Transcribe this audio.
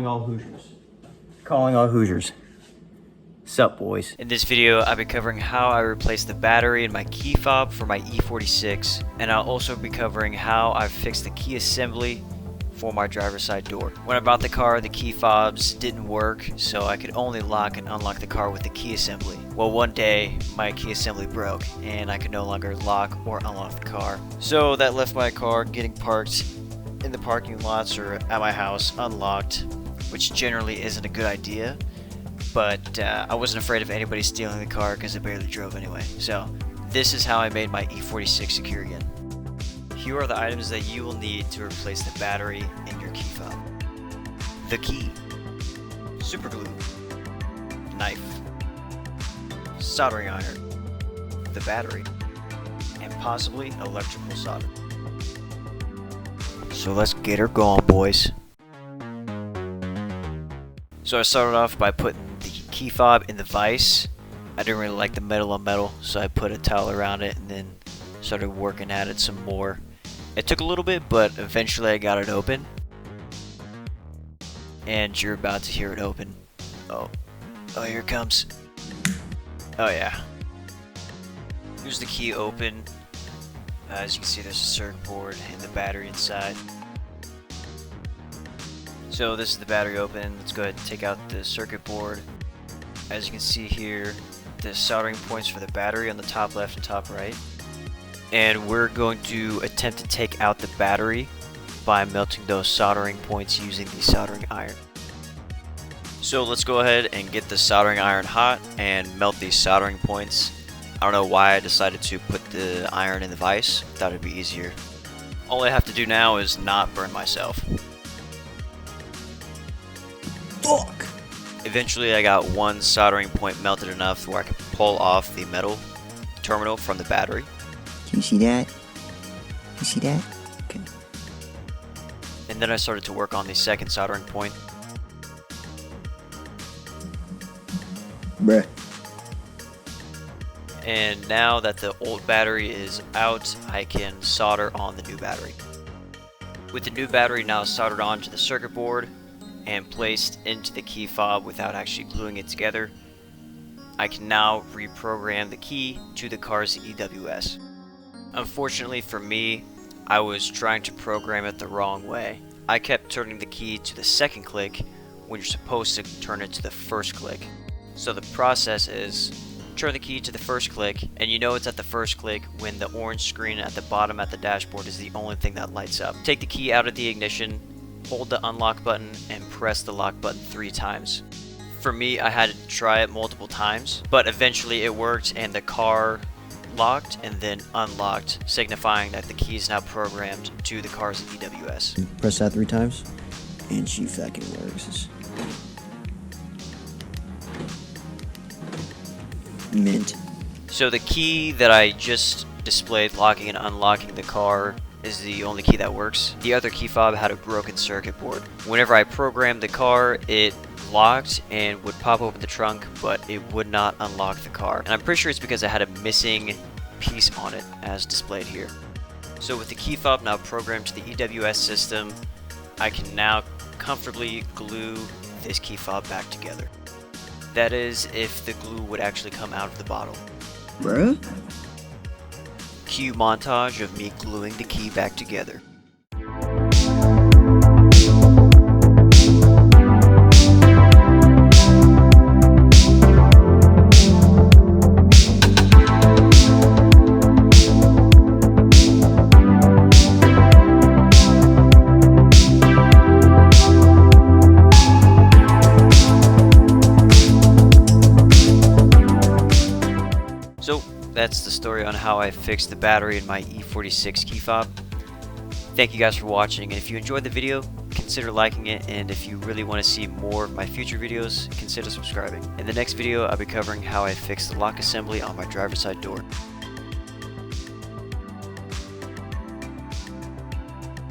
Calling all Hoosiers. Calling all Hoosiers. Sup, boys? In this video, I'll be covering how I replaced the battery in my key fob for my E46, and I'll also be covering how I fixed the key assembly for my driver's side door. When I bought the car, the key fobs didn't work, so I could only lock and unlock the car with the key assembly. Well, one day, my key assembly broke, and I could no longer lock or unlock the car. So that left my car getting parked in the parking lots or at my house unlocked, which generally isn't a good idea. But I wasn't afraid of anybody stealing the car because I barely drove anyway. So this is how I made my E46 secure again. Here are the items that you will need to replace the battery in your key fob. The key, super glue, knife, soldering iron, the battery, and possibly electrical solder. So let's get her going, boys. So I started off by putting the key fob in the vise. I didn't really like the metal on metal, so I put a towel around it and then started working at it some more. It took a little bit, but eventually I got it open. And you're about to hear it open. Oh, here it comes. Oh yeah. Here's the key open. As you can see, there's a circuit board and the battery inside. So this is the battery open. Let's go ahead and take out the circuit board. As you can see here, the soldering points for the battery on the top left and top right. And we're going to attempt to take out the battery by melting those soldering points using the soldering iron. So let's go ahead and get the soldering iron hot and melt these soldering points. I don't know why I decided to put the iron in the vise. Thought it'd be easier. All I have to do now is not burn myself. Fuck! Eventually I got one soldering point melted enough where I could pull off the metal terminal from the battery. Can you see that? You see that? Okay. And then I started to work on the second soldering point. Bruh. And now that the old battery is out, I can solder on the new battery. With the new battery now soldered onto the circuit board and placed into the key fob without actually gluing it together, I can now reprogram the key to the car's EWS. Unfortunately for me, I was trying to program it the wrong way. I kept turning the key to the second click when you're supposed to turn it to the first click. So the process is turn the key to the first click, and you know it's at the first click when the orange screen at the bottom at the dashboard is the only thing that lights up. Take the key out of the ignition, hold the unlock button, and press the lock button 3 times. For me, I had to try it multiple times, but eventually it worked and the car locked and then unlocked, signifying that the key is now programmed to the car's EWS. Press that 3 times, and she fucking works. Mint. So the key that I just displayed locking and unlocking the car is the only key that works. The other key fob had a broken circuit board. Whenever I programmed the car, it locked and would pop open the trunk, but it would not unlock the car. And I'm pretty sure it's because I had a missing piece on it, as displayed here. So with the key fob now programmed to the EWS system, I can now comfortably glue this key fob back together. That is, if the glue would actually come out of the bottle. Bruh? Cue montage of me gluing the key back together. So that's the story on how I fixed the battery in my E46 key fob. Thank you guys for watching, and if you enjoyed the video, consider liking it, and if you really want to see more of my future videos, consider subscribing. In the next video, I'll be covering how I fixed the lock assembly on my driver's side door.